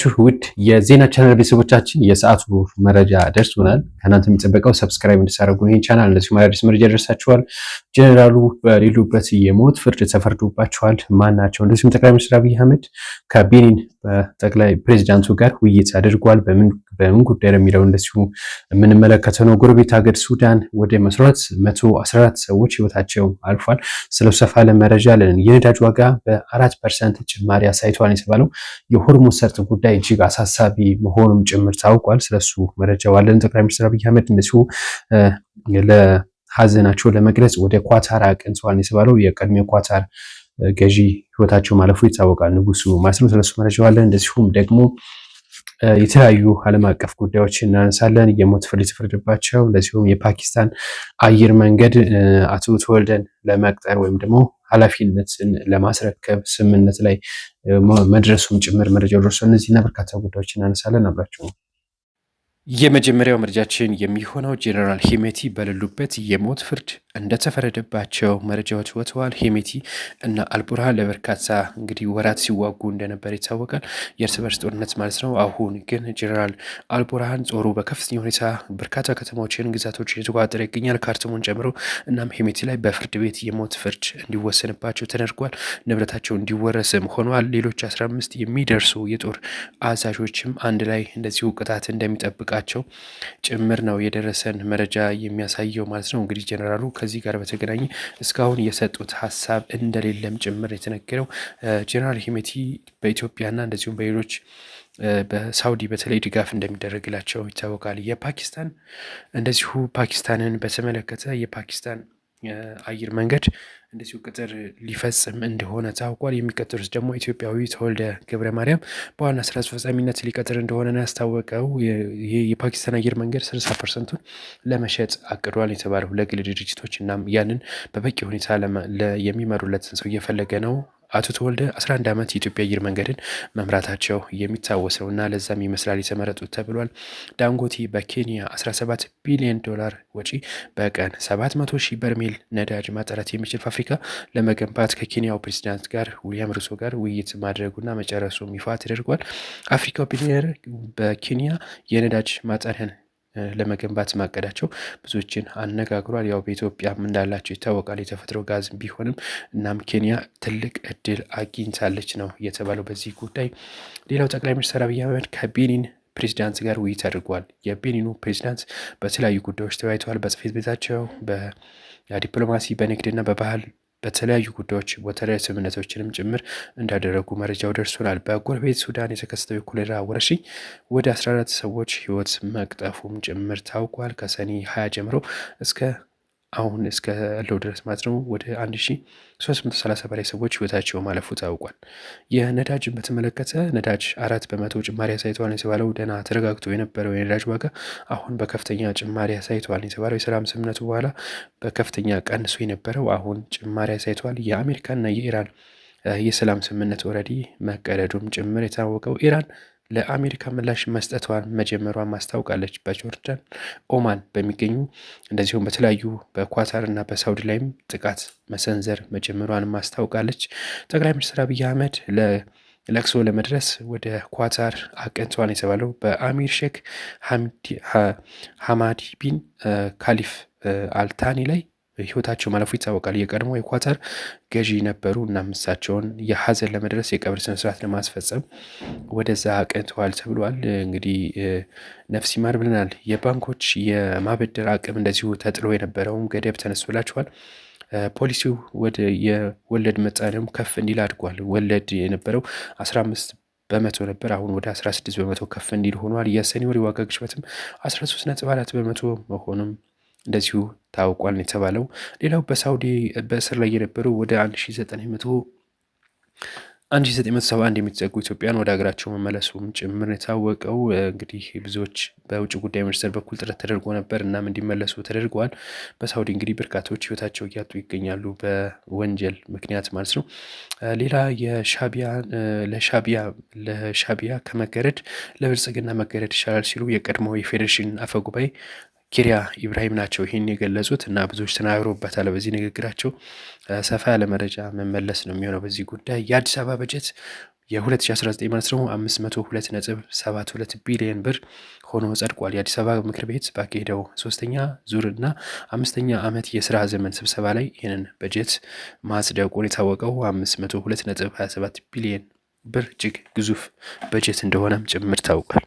እንደምናላችሁ ውድ የዜና ቻናል ቤተሰቦቻችን የሰዓቱ መረጃ ደርሶናል። ከእናንተ የሚጠበቀው ሰብስክራይብ እንድታደርጉ ይህን ቻናል እንደዚሁ አዳዲስ መረጃ ደርሳችኋል። ጀኔራሉ በሌሉበት የሞት ፍርድ ተፈርዶባቸዋል። ማን ናቸው? እንደዚሁም ጠቅላይ ሚኒስትር አብይ አህመድ ከቤኒን በጠቅላይ ፕሬዚዳንቱ ጋር ውይይት አድርጓል። በምን ጉዳይ ነው የሚለው እንደዚሁ የምንመለከተው ነው። ጎረቤት ሀገር ሱዳን ወደ መስራት 114 ሰዎች ህይወታቸው አልፏል። ስለ ሰፋ ያለ መረጃ አለን። የነዳጅ ዋጋ በ4% ጭማሪ አሳይቷል የተባለው የሆርሙዝ ሰርጥ ጉዳይ እጅግ አሳሳቢ መሆኑም ጭምር ታውቋል። ስለሱ መረጃው አለን። ጠቅላይ ሚኒስትር አብይ አህመድ እንደዚሁ ለሀዘናቸው ለመግለጽ ወደ ኳታር አቅንተዋል የተባለው የቀድሞ ኳታር ገዢ ህይወታቸው ማለፉ ይታወቃል። ንጉሱ ማለት ነው። ስለሱ መረጃው አለን። እንደዚሁም ደግሞ የተለያዩ ዓለም አቀፍ ጉዳዮችን እናነሳለን። የሞት ፍርድ የተፈረደባቸው እንደዚሁም የፓኪስታን አየር መንገድ አቶ ተወልደን ለመቅጠር ወይም ደግሞ ኃላፊነትን ለማስረከብ ስምምነት ላይ መድረሱም ጭምር መረጃው ደርሷል። እነዚህና በርካታ ጉዳዮችን እናነሳለን። አብራችሁ የመጀመሪያው መረጃችን የሚሆነው ጄኔራል ሄሜቲ በሌሉበት የሞት ፍርድ እንደተፈረደባቸው መረጃዎች ወጥተዋል። ሄሜቲ እና አልቡርሃን ለበርካታ እንግዲህ ወራት ሲዋጉ እንደነበር ይታወቃል። የእርስ በርስ ጦርነት ማለት ነው። አሁን ግን ጄኔራል አልቡርሃን ጦሩ በከፍተኛ ሁኔታ በርካታ ከተማዎችን፣ ግዛቶችን እየተቆጣጠረ ይገኛል፣ ካርቱምን ጨምሮ። እናም ሄሜቲ ላይ በፍርድ ቤት የሞት ፍርድ እንዲወሰንባቸው ተደርጓል። ንብረታቸው እንዲወረስም ሆኗል። ሌሎች 15 የሚደርሱ የጦር አዛዦችም አንድ ላይ እንደዚሁ ቅጣት እንደሚጠብቅ ቸው ጭምር ነው የደረሰን መረጃ የሚያሳየው ማለት ነው። እንግዲህ ጀነራሉ ከዚህ ጋር በተገናኘ እስካሁን የሰጡት ሀሳብ እንደሌለም ጭምር የተነገረው። ጀነራል ሄሜቲ በኢትዮጵያና እንደዚሁም በሌሎች በሳውዲ በተለይ ድጋፍ እንደሚደረግላቸው ይታወቃል። የፓኪስታን እንደዚሁ ፓኪስታንን በተመለከተ የፓኪስታን አየር መንገድ እንደዚሁ ቅጥር ሊፈጽም እንደሆነ ታውቋል። የሚቀጥሩት ደግሞ ኢትዮጵያዊ ተወልደ ገብረ ማርያም በዋና ስራ አስፈጻሚነት ሊቀጥር እንደሆነ ነው ያስታወቀው። ይህ የፓኪስታን አየር መንገድ 60%ን ለመሸጥ አቅዷል የተባለው ለግል ድርጅቶች። እናም ያንን በበቂ ሁኔታ የሚመሩለትን ሰው እየፈለገ ነው። አቶ ተወልደ 11 ዓመት የኢትዮጵያ አየር መንገድን መምራታቸው የሚታወስ ነው እና ለዛም ይመስላል የተመረጡት ተብሏል። ዳንጎቴ በኬንያ 17 ቢሊዮን ዶላር ወጪ በቀን 700 ሺህ በርሜል ነዳጅ ማጣራት የሚችል ፋብሪካ ለመገንባት ከኬንያው ፕሬዚዳንት ጋር ዊሊያም ሩቶ ጋር ውይይት ማድረጉና መጨረሱም ይፋ ተደርጓል። አፍሪካው ቢሊዮነር በኬንያ የነዳጅ ማጣሪያን ለመገንባት ማቀዳቸው ብዙዎችን አነጋግሯል። ያው በኢትዮጵያም እንዳላቸው ይታወቃል የተፈጥሮ ጋዝ ቢሆንም። እናም ኬንያ ትልቅ እድል አግኝታለች ነው የተባለው በዚህ ጉዳይ። ሌላው ጠቅላይ ሚኒስትር አብይ አህመድ ከቤኒን ፕሬዚዳንት ጋር ውይይት አድርጓል። የቤኒኑ ፕሬዚዳንት በተለያዩ ጉዳዮች ተወያይተዋል። በጽፌት ቤታቸው በዲፕሎማሲ በንግድና በባህል በተለያዩ ጉዳዮች ወተለያዩ ስምምነቶችንም ጭምር እንዳደረጉ መረጃው ደርሶናል። በጎረቤት ሱዳን የተከሰተው የኮሌራ ወረርሽኝ ወደ 14 ሰዎች ህይወት መቅጠፉም ጭምር ታውቋል። ከሰኔ 20 ጀምሮ አሁን እስከ ያለው ድረስ ማለት ነው ወደ 1330 በላይ ሰዎች ህይወታቸው ማለፉ ታውቋል። የነዳጅን በተመለከተ ነዳጅ 4% ጭማሪ አሳይተዋል የተባለው ደህና ተረጋግቶ የነበረው የነዳጅ ዋጋ አሁን በከፍተኛ ጭማሪ አሳይተዋል የተባለው የሰላም ስምምነቱ በኋላ በከፍተኛ ቀንሶ የነበረው አሁን ጭማሪ አሳይተዋል። የአሜሪካና የኢራን የሰላም ስምምነት ኦልሬዲ መቀደዱም ጭምር የታወቀው ኢራን ለአሜሪካ ምላሽ መስጠቷን መጀመሯን ማስታውቃለች። በጆርዳን ኦማን በሚገኙ እንደዚሁም በተለያዩ በኳታር እና በሳውዲ ላይም ጥቃት መሰንዘር መጀመሯን ማስታውቃለች። ጠቅላይ ሚኒስትር አብይ አህመድ ለቅሶ ለመድረስ ወደ ኳታር አቅንተዋል የተባለው በአሚር ሼክ ሐማዲ ቢን ካሊፍ አልታኒ ላይ ህይወታቸው ማለፉ ይታወቃል። የቀድሞ የኳታር ገዢ ነበሩ እና እሳቸውን የሀዘን ለመድረስ የቀብር ስነስርዓት ለማስፈጸም ወደዛ አቅንተዋል ተብሏል። እንግዲህ ነፍስ ይማር ብለናል። የባንኮች የማበደር አቅም እንደዚሁ ተጥሎ የነበረውም ገደብ ተነስቶላቸዋል። ፖሊሲው ወደ የወለድ መጠንም ከፍ እንዲል አድርጓል። ወለድ የነበረው 15 በመቶ ነበር። አሁን ወደ 16 በመቶ ከፍ እንዲል ሆኗል። የሰኔ ወር የዋጋ ግሽበትም 13.4 በመቶ መሆኑም እንደዚሁ ታውቋል የተባለው። ሌላው በሳውዲ በእስር ላይ የነበሩ ወደ 1971 የሚጠጉ ኢትዮጵያን ወደ ሀገራቸው መመለሱም ጭምር የታወቀው። እንግዲህ ብዙዎች በውጭ ጉዳይ ሚኒስቴር በኩል ጥረት ተደርጎ ነበር እናም እንዲመለሱ ተደርገዋል። በሳውዲ እንግዲህ በርካቶች ህይወታቸው እያጡ ይገኛሉ በወንጀል ምክንያት ማለት ነው። ሌላ ለሻቢያ ከመገረድ ለብልጽግና መገረድ ይሻላል ሲሉ የቀድሞው የፌዴሬሽን አፈ ጉባኤ ኪሪያ ኢብራሂም ናቸው ይህን የገለጹት እና ብዙዎች ተናግረውበታል። በዚህ ንግግራቸው ሰፋ ያለ መረጃ መመለስ ነው የሚሆነው በዚህ ጉዳይ። የአዲስ አበባ በጀት የ2019 ማለት ነው 502.72 ቢሊዮን ብር ሆኖ ጸድቋል። የአዲስ አበባ ምክር ቤት ባካሄደው 3ኛ ዙር እና 5ኛ ዓመት የስራ ዘመን ስብሰባ ላይ ይህንን በጀት ማጽደቁን የታወቀው 502.27 ቢሊዮን ብር እጅግ ግዙፍ በጀት እንደሆነም ጭምር ታውቋል።